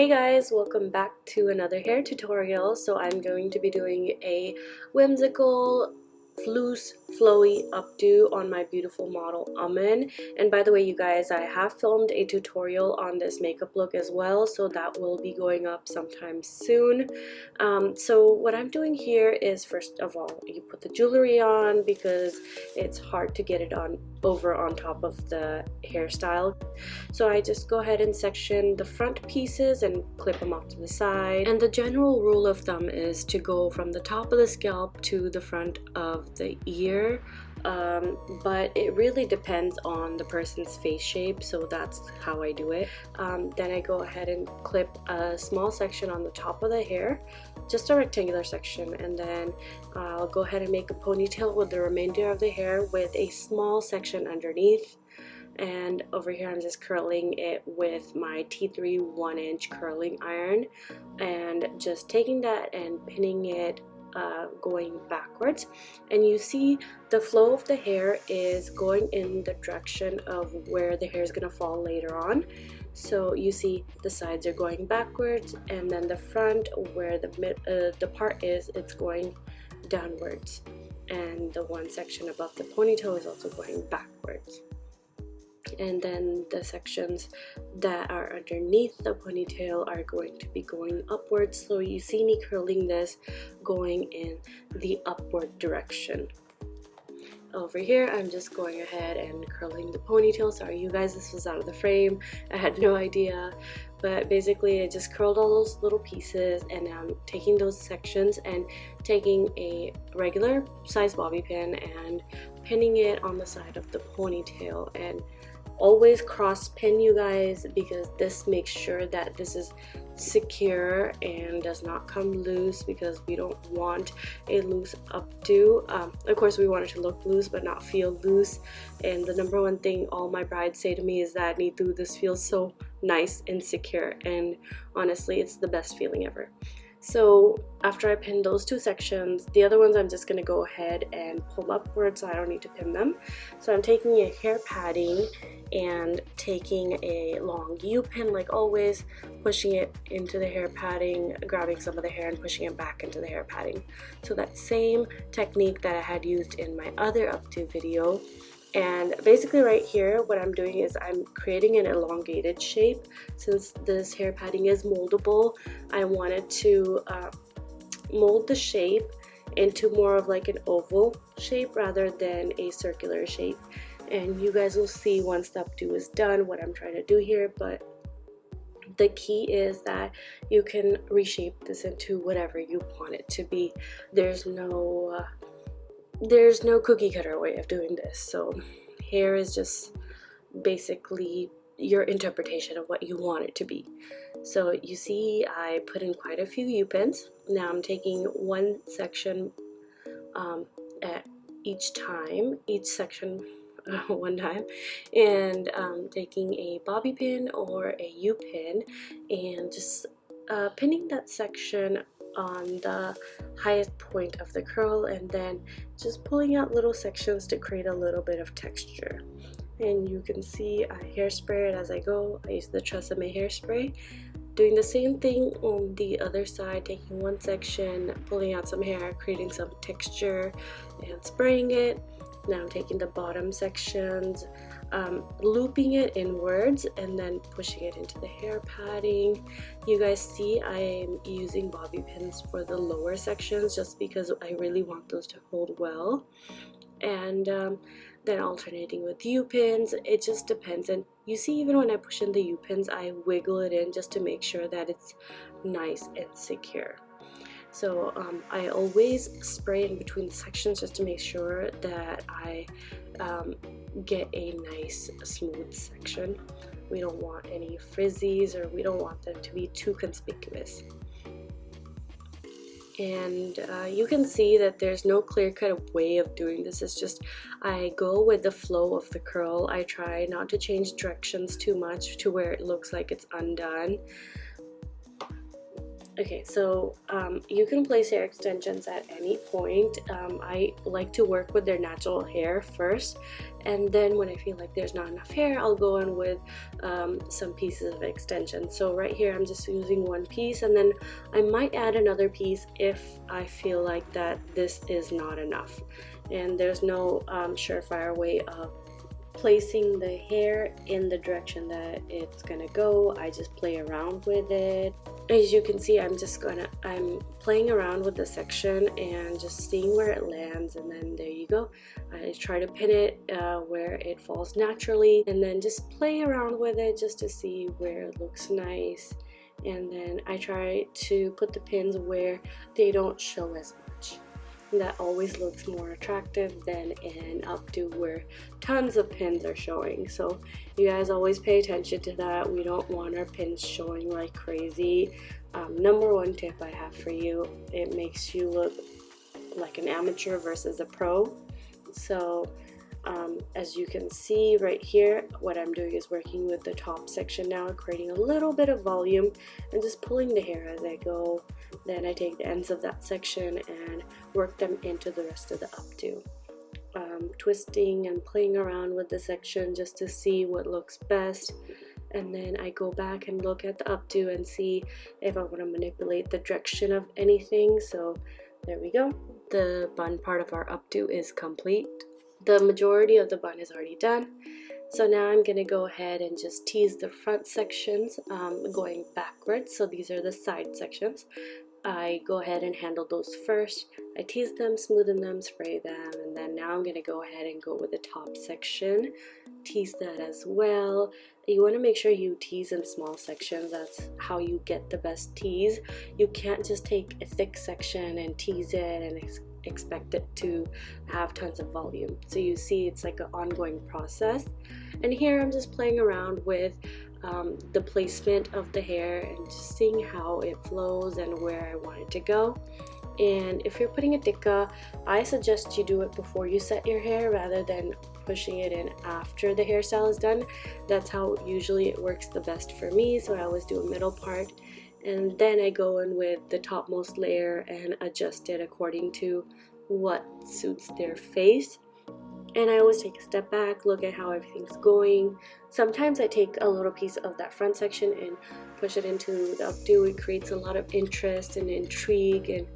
Hey guys, welcome back to another hair tutorial. So I'm going to be doing a whimsical loose flowy updo on my beautiful model Amin. And by the way, you guys, I have filmed a tutorial on this makeup look as well, so that will be going up sometime soon. So what I'm doing here is, first of all, you put the jewelry on because it's hard to get it on top of the hairstyle. So I just go ahead and section the front pieces and clip them off to the side. And the general rule of thumb is to go from the top of the scalp to the front of the ear, but it really depends on the person's face shape, so that's how I do it. Then I go ahead and clip a small section on the top of the hair, just a rectangular section, and then I'll go ahead and make a ponytail with the remainder of the hair with a small section underneath. And over here I'm just curling it with my T3 1-inch curling iron, and just taking that and pinning it going backwards. And you see the flow of the hair is going in the direction of where the hair is going to fall later on. So you see the sides are going backwards, and then the front, where the part is, it's going downwards, and the one section above the ponytail is also going backwards. And then the sections that are underneath the ponytail are going to be going upwards. So you see me curling this going in the upward direction. Over here I'm just going ahead and curling the ponytail. Sorry you guys, this was out of the frame, I had no idea, but basically I just curled all those little pieces, and I'm taking those sections and taking a regular size bobby pin and pinning it on the side of the ponytail. And always cross pin, you guys, because this makes sure that this is secure and does not come loose, because we don't want a loose updo. Of course we want it to look loose but not feel loose. And the number one thing all my brides say to me is that, Neetu, this feels so nice and secure, and honestly it's the best feeling ever. So after I pin those two sections, the other ones I'm just going to go ahead and pull upwards, so I don't need to pin them. So I'm taking a hair padding and taking a long U-pin like always, pushing it into the hair padding, grabbing some of the hair and pushing it back into the hair padding. So that same technique that I had used in my other updo video. And basically right here what I'm doing is I'm creating an elongated shape. Since this hair padding is moldable, I wanted to mold the shape into more of like an oval shape rather than a circular shape. And you guys will see once the updo is done what I'm trying to do here, but the key is that you can reshape this into whatever you want it to be. There's no cookie cutter way of doing this. So hair is just basically your interpretation of what you want it to be. So you see I put in quite a few U-pins. Now I'm taking one section at each section one time, and taking a bobby pin or a U-pin and just pinning that section on the highest point of the curl, and then just pulling out little sections to create a little bit of texture. And you can see I hairspray it as I go. I use the Tresseme hairspray. Doing the same thing on the other side, taking one section, pulling out some hair, creating some texture and spraying it. Now I'm taking the bottom sections, looping it inwards and then pushing it into the hair padding. You guys see I am using bobby pins for the lower sections just because I really want those to hold well. And then alternating with U-pins, it just depends. And you see even when I push in the U-pins, I wiggle it in just to make sure that it's nice and secure. So I always spray in between the sections just to make sure that I get a nice smooth section. We don't want any frizzies, or we don't want them to be too conspicuous. And you can see that there's no clear-cut way of doing this. It's just I go with the flow of the curl. I try not to change directions too much to where it looks like it's undone. Okay, so you can place hair extensions at any point. I like to work with their natural hair first and then when I feel like there's not enough hair, I'll go in with some pieces of extension. So right here I'm just using one piece, and then I might add another piece if I feel like that this is not enough. And there's no surefire way of placing the hair in the direction that it's gonna go. I just play around with it. As you can see, I'm playing around with the section and just seeing where it lands, and then there you go. I try to pin it where it falls naturally, and then just play around with it just to see where it looks nice. And then I try to put the pins where they don't show as much. That always looks more attractive than an updo where tons of pins are showing. So you guys always pay attention to that. We don't want our pins showing like crazy. Number one tip I have for you, it makes you look like an amateur versus a pro. So as you can see right here, what I'm doing is working with the top section now, creating a little bit of volume and just pulling the hair as I go. Then I take the ends of that section and work them into the rest of the updo. Twisting and playing around with the section just to see what looks best. And then I go back and look at the updo and see if I want to manipulate the direction of anything. So there we go. The bun part of our updo is complete. The majority of the bun is already done. So now I'm going to go ahead and just tease the front sections going backwards. So these are the side sections. I go ahead and handle those first. I tease them, smoothen them, spray them, and then now I'm going to go ahead and go with the top section. Tease that as well. You want to make sure you tease in small sections. That's how you get the best tease. You can't just take a thick section and tease it and expect it to have tons of volume. So you see it's like an ongoing process. And here I'm just playing around with the placement of the hair and just seeing how it flows and where I want it to go. And if you're putting a tikka, I suggest you do it before you set your hair rather than pushing it in after the hairstyle is done. That's how usually it works the best for me, so I always do a middle part. And then I go in with the topmost layer and adjust it according to what suits their face. And I always take a step back, look at how everything's going. Sometimes I take a little piece of that front section and push it into the updo. It creates a lot of interest and intrigue, and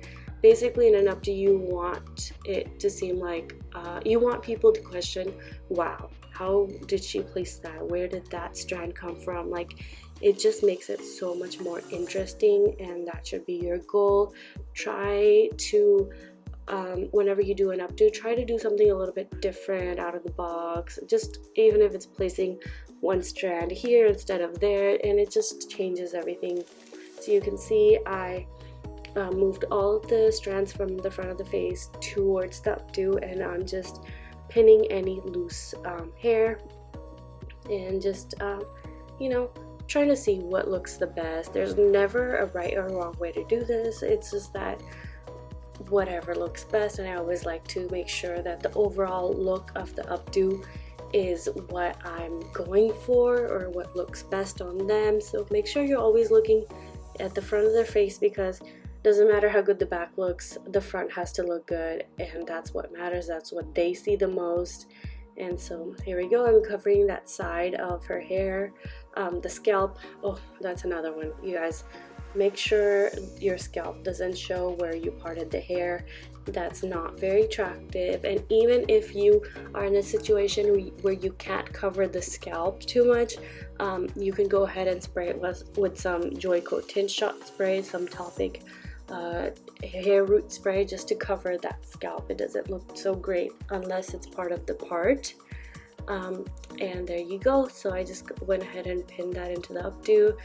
basically in an updo you want it to seem like you want people to question, wow, how did she place that? Where did that strand come from? Like, it just makes it so much more interesting, and that should be your goal. Try to whenever you do an updo, try to do something a little bit different, out of the box, just even if it's placing one strand here instead of there, and it just changes everything. So you can see I moved all the strands from the front of the face towards the updo, and I'm just pinning any loose hair and just you know, trying to see what looks the best. There's never a right or wrong way to do this. It's just that whatever looks best, and I always like to make sure that the overall look of the updo is what I'm going for or what looks best on them. So make sure you're always looking at the front of their face, because doesn't matter how good the back looks, the front has to look good, and that's what matters. That's what they see the most. And so here we go. I'm covering that side of her hair. The scalp, oh, that's another one, you guys. Make sure your scalp doesn't show where you parted the hair. That's not very attractive. And even if you are in a situation where you can't cover the scalp too much, you can go ahead and spray it with some Joy Coat Tint Shot spray, some Topic hair root spray, just to cover that scalp. It doesn't look so great unless it's part of the part. And there you go. So I just went ahead and pinned that into the updo,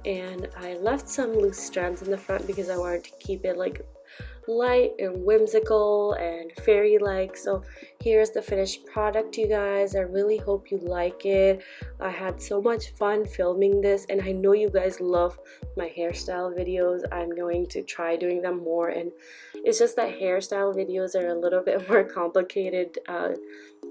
and I left some loose strands in the front because I wanted to keep it like light and whimsical and fairy-like. So here's the finished product, you guys. I really hope you like it. I had so much fun filming this, and I know you guys love my hairstyle videos. I'm going to try doing them more, and it's just that hairstyle videos are a little bit more complicated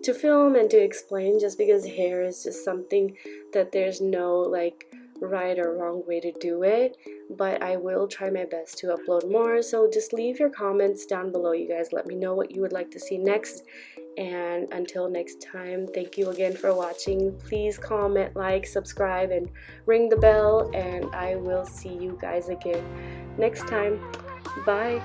to film and to explain, just because hair is just something that there's no like right or wrong way to do it. But I will try my best to upload more, so just leave your comments down below, you guys. Let me know what you would like to see next, And until next time, thank you again for watching. Please comment, like, subscribe, and ring the bell, and I will see you guys again next time. Bye.